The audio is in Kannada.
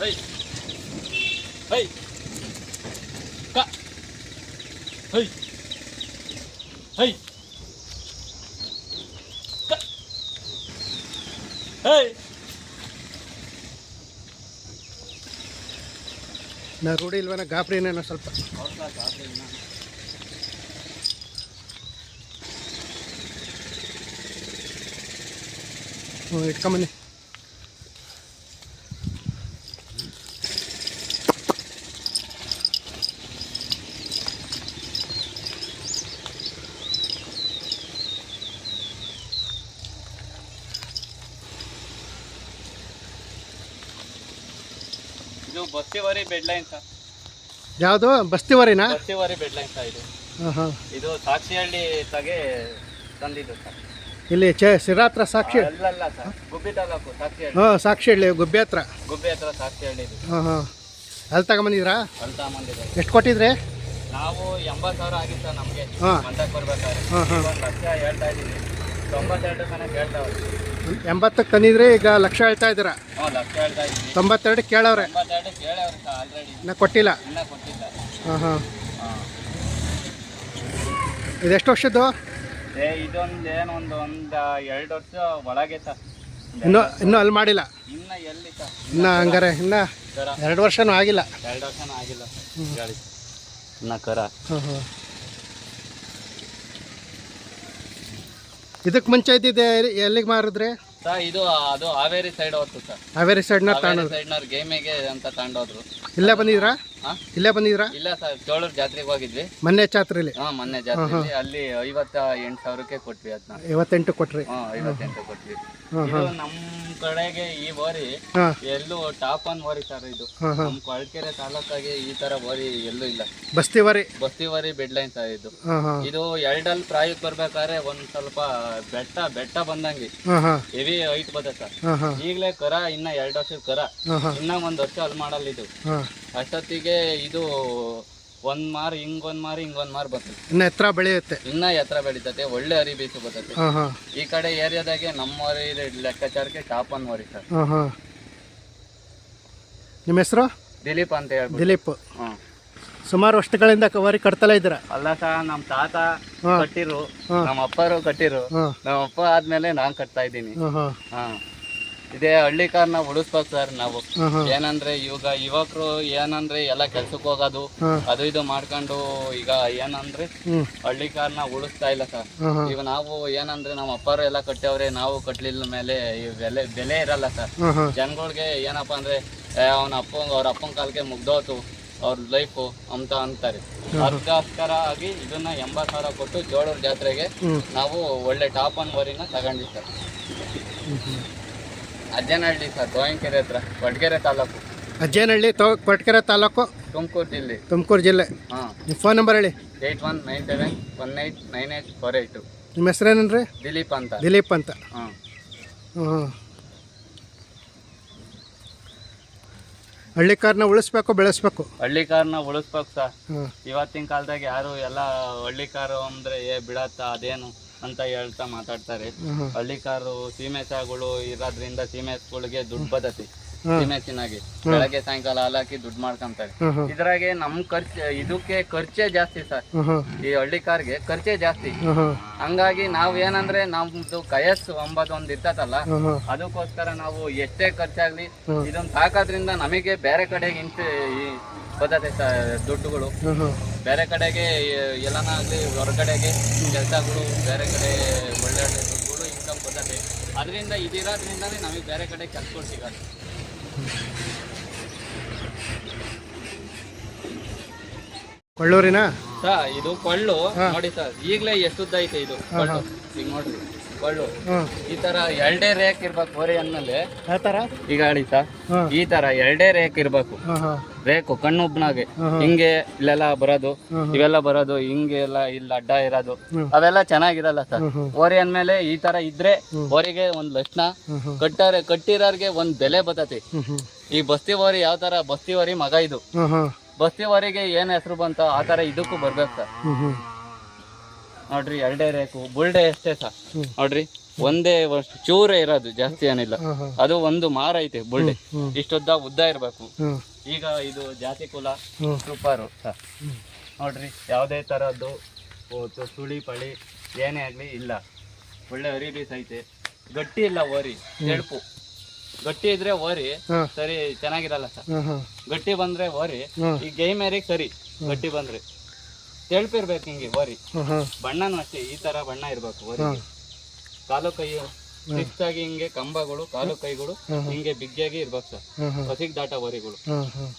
ಹೈ ಹೈ ಕ ಹೈ ಹೈ ಕ ಹೈ ನಾ ರೂಢಿ ಇಲ್ವನ ಗಾಬ್ರಿನೇನೋ ಸ್ವಲ್ಪ ಇಟ್ಕೊಂಬನ್ನಿ. ಇದು ಬಸ್ತಿವಾರಿ ಬೆಡ್ ಲೈನ್ ಸರ್. ಯಾವುದು ಬಸ್ತಿವರಿನಾ? ಬಸ್ತಿವಾರಿ ಬೆಡ್ ಲೈನ್ ಸರ್ ಇದು. ಹಾಂ ಇದು ಸಾಕ್ಷಿಹಳ್ಳಿ ತಾಗೆ ತಂದಿದ್ದು ಸರ್. ಇಲ್ಲಿ ಸಿರಾ ಹತ್ರ ಸಾಕ್ಷಿ. ಅಲ್ಲಲ್ಲ ಸರ್, ಗುಬ್ಬಿ ತಾಲೂಕು ಸಾಕ್ಷಿಹಳ್ಳಿ. ಹಾಂ ಸಾಕ್ಷಿ ಹಳ್ಳಿ ಗುಬ್ಬಿ ಹತ್ರ. ಗುಬ್ಬಿ ಹತ್ರ ಸಾಕ್ಷಿಹಳ್ಳಿ ಇದು. ಹಾಂ ಹಾಂ ಅಲ್ಲಿ ತಗೊಂಬಂದಿದ್ರಾ? ಅಲ್ಲಿ ತಗೊಂಬಂದಿದೆ. ಎಷ್ಟು ಕೊಟ್ಟಿದ್ರಿ? ನಾವು 80,000 ಆಗಿತ್ತು ಸರ್ ನಮಗೆ ಹಾಂ ಮಂಟಕ್ಕೆ ಬರ್ಬೇಕಾದ್ರೆ. ಹಾಂ ಹಾಂ 1 ಲಕ್ಷ ಹೇಳ್ತಾ ಇದ್ದೀವಿ. 92 ತನಕ ಹೇಳ್ತಾವ್ರೆ. 80ಕ್ಕೆ ತಂದಿದ್ರಿ, ಈಗ ಲಕ್ಷ ಹೇಳ್ತಾ ಇದ್ದೀರಾ? ಹ್ಞೂ ಲಕ್ಷ ಹೇಳ್ತಾ ಇದ್ದೀವಿ. 92 ಕೇಳವ್ರೆ. 92 ಕೇಳವ್ರೆ ಸರ್ ಆಲ್ರೆಡಿ. ಇನ್ನೂ ಕೊಟ್ಟಿಲ್ಲ? ಇನ್ನೂ ಕೊಟ್ಟಿಲ್ಲ. ಹಾಂ ಹಾಂ ಹಾಂ ಇದೆಷ್ಟು ವರ್ಷದ್ದು? ಇದೊಂದು ಏನು ಒಂದು 2 ವರ್ಷ ಒಳಗೆ ಸರ್. ಇನ್ನೂ ಅಲ್ಲಿ ಮಾಡಿಲ್ಲ? ಇನ್ನು ಎಲ್ಲಿ ಸರ್, ಇನ್ನು ಹಂಗಾರೆ ಇನ್ನು ಕರ 2 ವರ್ಷನೂ ಆಗಿಲ್ಲ. 2 ವರ್ಷನೂ ಆಗಿಲ್ಲ ಗಾಡಿ ಇನ್ನು ಕರ. ಹಾಂ ಹಾಂ ಇದಕ್ಕೆ ಮುಂಚೆ ಇದ್ದಿದ್ದೆ ಎಲ್ಲಿಗೆ ಮಾರಿದ್ರಿ ಸರ್? ಇದು ಅದು ಹಾವೇರಿ ಸೈಡ್ ಹೋಯ್ತು ಸರ್. ಹಾವೇರಿ ಸೈಡ್ನ ತಗೊಂಡು ಸೈಡ್ನವ್ರು ಗೇಮಿಗೆ ಅಂತ ತಗೊಂಡೋದ್ರು. ಇಲ್ಲೇ ಬಂದಿದ್ರಾ? ಹಾಂ ಇಲ್ಲೇ ಬಂದಿದ್ರಾ? ಇಲ್ಲ ಸರ್, ಚೋಳೂರು ಜಾತ್ರೆಗೆ ಹೋಗಿದ್ವಿ ಮೊನ್ನೆ ಜಾತ್ರೆಲಿ. ಹಾಂ ಮೊನ್ನೆ ಜಾತ್ರೆಲಿ. ಅಲ್ಲಿ 58,000ಕ್ಕೆ ಕೊಟ್ವಿ ಅದನ್ನ. 58 ಕೊಟ್ರಿ? ಹಾಂ 58 ಕೊಟ್ವಿ. ಹಾಂ ಇದು ನಮ್ಮ ಕಡೆಗೆ ಈ ಓರಿ ಹಾಂ ಎಲ್ಲೂ ಟಾಪ್ ಒನ್ ಓರಿ ಸರ್ ಇದು. ಹಾಂ ಹಾಂ ನಮ್ಮ ಕೊಳಕೆರೆ ತಾಲೂಕಾಗೆ ಈ ತರ ಓರಿ ಎಲ್ಲೂ ಇಲ್ಲ. ಬಸ್ತಿವರಿ. ಬಸ್ತಿವಾರಿ ಬೆಡ್ ಲೈನ್ ಸರ್ ಇದು. ಹಾಂ ಹಾಂ ಇದು 2 ಪ್ರಾಯಕ್ಕೆ ಬರ್ಬೇಕಾದ್ರೆ ಒಂದ್ ಸ್ವಲ್ಪ ಬೆಟ್ಟ ಬಂದಂಗೆ ಹಾಂ ಹಾಂ ಹೆವಿ ಹೈಟ್ ಬರುತ್ತೆ ಸರ್. ಹಾಂ ಹಾಂ ಈಗಲೇ ಕರ ಇನ್ನ 2 ವರ್ಷದ ಕರ, ಹಾಂ ಹಾಂ ಇನ್ನ 1 ವರ್ಷ ಅಲ್ಲಿ ಮಾಡಲ್ಲ ಇದು. ಹಾಂ ಅಷ್ಟೊತ್ತಿಗೆ ಇದು ಒಂದ್ ಮಾರು ಹಿಂಗೊಂದ್ ಮಾರು ಬರ್ತದೆ. ಇನ್ನು ಎತ್ತರ ಬೆಳೆಯುತ್ತೆ. ಇನ್ನ ಎತ್ತರ ಬೆಳೀತದೆ, ಒಳ್ಳೆ ಹರಿ ಬೀಸು ಬರ್ತದೆ. ಹಾಂ ಹಾಂ ಈ ಕಡೆ ಏರಿಯಾದಾಗೆ ನಮ್ಮ ಹೊರಿ ಲೆಕ್ಕಾಚಾರಕ್ಕೆ ಟಾಪ್ ಒನ್ ಹೊರಿ ಸರ್. ಹಾಂ ಹಾಂ ನಿಮ್ಮ ಹೆಸರು? ದಿಲೀಪ್ ಅಂತ ಹೇಳ್ಬಿಟ್ಟು. ದಿಲೀಪ್. ಹ್ಮ್ ಸುಮಾರು ವರ್ಷಗಳಿಂದ ವರಿ ಕಟ್ತಲೇ ಇದ್ದೀರಾ? ಅಲ್ಲ ಸರ್, ನಮ್ಮ ತಾತ ಹಾಂ ಕಟ್ಟಿರು, ಹಾಂ ನಮ್ಮ ಅಪ್ಪರು ಕಟ್ಟಿರು, ಹಾಂ ನಮ್ಮ ಅಪ್ಪ ಆದ್ಮೇಲೆ ನಾನ್ ಕಟ್ತಾ ಇದ್ದೀನಿ. ಹಾಂ ಹಾಂ ಹಾ ಇದೇ ಹಳ್ಳಿ ಕಾರ್ನ ಉಳಿಸ್ಬೇಕು ಸರ್ ನಾವು. ಹಾಂ ಹಾಂ ಏನಂದ್ರೆ ಇವಾಗ ಯುವಕರು ಏನಂದ್ರೆ ಎಲ್ಲ ಕೆಲ್ಸಕ್ಕೆ ಹೋಗೋದು ಹಾಂ ಅದು ಇದು ಮಾಡ್ಕೊಂಡು ಈಗ ಏನಂದ್ರೆ ಹ್ಞೂ ಹಳ್ಳಿ ಕಾರ್ನ ಉಳಿಸ್ತಾ ಇಲ್ಲ ಸರ್. ಹಾಂ ಹಾಂ ಈಗ ನಾವು ಏನಂದ್ರೆ ನಮ್ಮ ಅಪ್ಪರು ಎಲ್ಲ ಕಟ್ಟವ್ರೆ, ನಾವು ಕಟ್ಲಿಲ್ಲ ಮೇಲೆ ಈ ಬೆಲೆ ಇರಲ್ಲ ಸರ್. ಹಾಂ ಹಾಂ ಜನಗಳಿಗೆ ಏನಪ್ಪಾ ಅಂದ್ರೆ ಅವ್ರ ಅಪ್ಪನ ಕಾಲಕ್ಕೆ ಮುಗ್ದೋತು ಅವ್ರ ಲೈಫು ಅಂತ ಅಂತಾರೆ. ಅದಕ್ಕೋಸ್ಕರ ಆಗಿ ಇದನ್ನ 80,000 ಕೊಟ್ಟು ಚೋಳೂರು ಜಾತ್ರೆಗೆ ಹ್ಞೂ ನಾವು ಒಳ್ಳೆ ಟಾಪ್ ಒನ್ ವರಿನ ತಗೊಂಡಿ ಸರ್. ಅಜ್ಜನಹಳ್ಳಿ ಸರ್, ಗೋಯಂಕೆರೆ ಹತ್ರ, ಕೊಟ್ಗೆರೆ ತಾಲೂಕು, ಅಜ್ಜೇನಹಳ್ಳಿ ಕೊಟ್ಕೆರೆ ತಾಲೂಕು, ತುಮಕೂರು ಜಿಲ್ಲೆ. ತುಮಕೂರು ಜಿಲ್ಲೆ. ಹಾಂ ನಿಮ್ಮ ಫೋನ್ ನಂಬರ್ ಹೇಳಿ. 8197189848. ನಿಮ್ಮ ಹೆಸರೇನಂದ್ರೆ? ದಿಲೀಪ್ ಅಂತ. ದಿಲೀಪ್ ಅಂತ. ಹಾಂ ಹಾಂ ಹಳ್ಳಿ ಕಾರ್ನ ಉಳಿಸ್ಬೇಕು, ಬೆಳೆಸ್ಬೇಕು. ಹಳ್ಳಿ ಕಾರ್ನ ಉಳಿಸ್ಬೇಕು ಸರ್. ಹಾಂ ಇವತ್ತಿನ ಕಾಲದಾಗ ಯಾರು ಎಲ್ಲ ಹಳ್ಳಿ ಕಾರು ಅಂದ್ರೆ ಬಿಡತ್ತ ಅದೇನು ಅಂತ ಹೇಳ್ತಾ ಮಾತಾಡ್ತಾರೆ. ಹಾಂ ಹಳ್ಳಿ ಕಾರು ಸೀಮೆಸಗಳು ಇರೋದ್ರಿಂದ ಸೀಮೆಸ್ಗಳಿಗೆ ದುಡ್ಡು ಬದತಿ. ಹಾಂ ಸೀಮೆಸಿನಾಗಿ ಬೆಳಗ್ಗೆ ಸಾಯಂಕಾಲ ಹಾಲಾಕಿ ದುಡ್ಡು ಮಾಡ್ಕೊಂತಾರೆ. ಹಾಂ ಹಾಂ ಇದ್ರಾಗೆ ನಮ್ ಇದಕ್ಕೆ ಖರ್ಚೇ ಜಾಸ್ತಿ ಸರ್. ಹಾಂ ಹಾಂ ಈ ಹಳ್ಳಿ ಕಾರ್ಗೆ ಖರ್ಚೇ ಜಾಸ್ತಿ. ಹಾಂ ಹಾಂ ಹಂಗಾಗಿ ನಾವ್ ಏನಂದ್ರೆ ನಮ್ದು ಕಯಸ್ ಒಂದ್ ಇರ್ತದಲ್ಲ, ಹಾಂ ಹಾಂ ಅದಕ್ಕೋಸ್ಕರ ನಾವು ಎಷ್ಟೇ ಖರ್ಚಾಗ್ಲಿ ಹ್ಮ್. ಇದನ್ನ ಸಾಕೋದ್ರಿಂದ ನಮಗೆ ಬೇರೆ ಕಡೆಗೆ ಬರ್ತದೆ ದುಡ್ಡುಗಳು. ಹಾಂ ಹಾಂ ಬೇರೆ ಕಡೆಗೆ ಎಲ್ಲನ ಆಗ್ಲಿ ಹೊರಗಡೆಗೆ ಕೆಲಸಗಳು, ಬೇರೆ ಕಡೆ ಒಳ್ಳೆ ದುಡ್ಡುಗಳು ಇನ್ಕಮ್ ಬರ್ತದೆ. ಅದರಿಂದ ಇದಿರೋದ್ರಿಂದನೇ ನಮಗೆ ಬೇರೆ ಕಡೆ ಕೆಲಸಗಳು ಸಿಗೋದು. ಕೊಳ್ಳೂರಿನಾ? ಸರ್ ಇದು ಕೊಳ್ಳು ಹಾ. ನೋಡಿ ಸರ್, ಈಗಲೇ ಎಷ್ಟು ಉದ್ದ ಐತೆ ಇದು ಕೊಳ್ಳು. ಈಗ ನೋಡ್ರಿ ಕೊಳ್ಳು ಹಾಂ ಈ ತರ 2 ರೇಕ್ ಇರ್ಬೇಕು ಹೋರಿ ಅಂದ್ಮೇಲೆ. ಯಾವ ಥರ? ಈಗ ಹೇಳಿ ಸರ್, ಹಾಂ ಈ ತರ 2 ರೇಕ್ ಇರ್ಬೇಕು. ಹಾಂ ಹಾಂ ರೇಕು ಕಣ್ಣುಬ್ನಾಗೆ ಹ್ಮ್. ಹಿಂಗೆ ಇಲ್ಲೆಲ್ಲ ಬರೋದು, ಹ್ಮ್. ಇವೆಲ್ಲ ಬರೋದು, ಹಿಂಗೆಲ್ಲ ಇಲ್ಲಿ ಅಡ್ಡ ಇರೋದು, ಹ್ಮ್. ಅವೆಲ್ಲ ಚೆನ್ನಾಗಿರಲ್ಲ ಸರ್. ಹ್ಮ್. ಓರಿ ಅಂದ್ಮೇಲೆ ಈ ತರ ಇದ್ರೆ ಓರಿಗೆ ಒಂದ್ ಲಕ್ಷಣ, ಹ್ಮ್ ಹ್ಮ್ ಕಟ್ಟಿರೋರ್ಗೆ ಒಂದ್ ಬೆಲೆ ಬರ್ತತಿ. ಹ್ಮ್ ಹ್ಮ್ ಈ ಬಸ್ತಿ ಓರಿ ಯಾವ ತರ ಬಸ್ತಿ ಓರಿ ಮಗ ಇದು. ಹ್ಮ್ ಹ್ಮ್ ಬಸ್ತಿ ಓರಿಗೆ ಏನ್ ಹೆಸರು ಬಂತ ಆ ತರ ಇದಕ್ಕೂ ಬರ್ಬೇಕು ಸರ್. ಹ್ಮ್ ಹ್ಮ್ ನೋಡ್ರಿ 2 ರೇಕು ಬುಲ್ಡೆ ಎಷ್ಟೇ ಸರ್. ಹ್ಮ್. ನೋಡ್ರಿ ಒಂದೇ ಚೂರೇ ಇರೋದು, ಜಾಸ್ತಿ ಏನಿಲ್ಲ. ಹಾಂ ಹಾಂ ಅದು ಒಂದು ಮಾರ ಐತೆ ಬುಳ್ಳಿ, ಹ್ಮ್. ಉದ್ದ ಇರಬೇಕು. ಹಾಂ ಈಗ ಇದು ಜಾತಿ ಕುಲ ಹ್ಮ್. ಸೂಪರು ನೋಡ್ರಿ, ಯಾವುದೇ ತರದ್ದು ಸುಳಿ ಪಳಿ ಏನೇ ಆಗ್ಲಿ ಇಲ್ಲ. ಒಳ್ಳೆ ಹರಿ ಬೀಸ್ ಐತೆ, ಗಟ್ಟಿ ಇಲ್ಲ ಓರಿ, ತೆಳುಪು. ಗಟ್ಟಿ ಇದ್ರೆ ಓರಿ ಹಾಂ ಸರಿ ಚೆನ್ನಾಗಿರಲ್ಲ ಸರ್. ಹಾಂ ಹಾಂ ಗಟ್ಟಿ ಬಂದ್ರೆ ಓರಿ ಹಾಂ ಈ ಗೈ ಮೇರಿಗೆ ಸರಿ. ಗಟ್ಟಿ ಬಂದ್ರೆ ತೆಳುಪಿರ್ಬೇಕು ಹಿಂಗೆ ಓರಿ. ಹಾಂ ಹಾಂ ಬಣ್ಣನೂ ಅಷ್ಟೇ, ಈ ತರ ಬಣ್ಣ ಇರ್ಬೇಕು ಓರಿ. ಹಾಂ ಕಾಲು ಕೈ ಹಿಂಗೆ ಕಂಬಗಳು, ಕಾಲು ಕೈಗಳು ಹಾಂ ಹಾಂ ಹಿಂಗೆ ಬಿಗ್ಗಿಯಾಗಿ ಇರ್ಬೇಕು ಸರ್. ಹಾಂ ಹಾಂ ಹಸಿಗ್ ದಾಟ ಓರಿಗಳು. ಹಾಂ ಹಾಂ